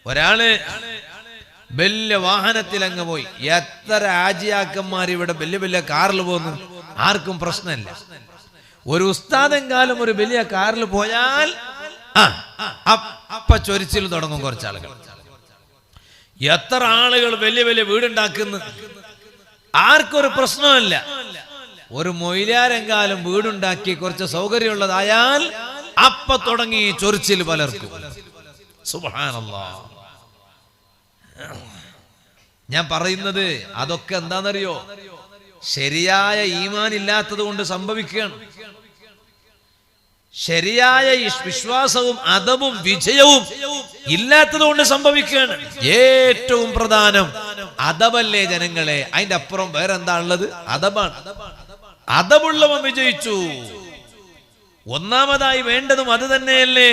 ഒരാള് വലിയ വാഹനത്തിൽ അങ്ങ് പോയി. എത്ര ആജിയാക്കന്മാർ ഇവിടെ വലിയ വലിയ കാറിൽ പോകുന്നു, ആർക്കും പ്രശ്നമില്ല. ഒരു ഉസ്താദെങ്കാലം ഒരു വലിയ കാറിൽ പോയാൽ അപ്പ ചൊരിച്ചിൽ തുടങ്ങും കുറച്ച് ആളുകൾ. എത്ര ആളുകൾ വലിയ വലിയ വീടുണ്ടാക്കുന്നു, ആർക്കൊരു പ്രശ്നമില്ല. ഒരു മൊയ്ലാരെങ്കാലം വീടുണ്ടാക്കി കുറച്ച് സൗകര്യമുള്ളതായാൽ അപ്പ തുടങ്ങി ചൊരിച്ചിൽ പലർക്കും. സുബ്ഹാനല്ലാഹ്. ഞാൻ പറയുന്നത് അതൊക്കെ എന്താണെന്നറിയോ? ശരിയായ ഈമാൻ ഇല്ലാത്തത് കൊണ്ട് സംഭവിക്കുകയാണ്. ശരിയായ വിശ്വാസവും അദബും വിജയവും ഇല്ലാത്തത് കൊണ്ട് സംഭവിക്കുകയാണ്. ഏറ്റവും പ്രധാനം അദബല്ലേ ജനങ്ങളെ, അതിന്റെ അപ്പുറം വേറെ എന്താ ഉള്ളത്? അദബാണ്. അദബുള്ളവൻ വിജയിച്ചു. ഒന്നാമതായി വേണ്ടതും അത് തന്നെയല്ലേ.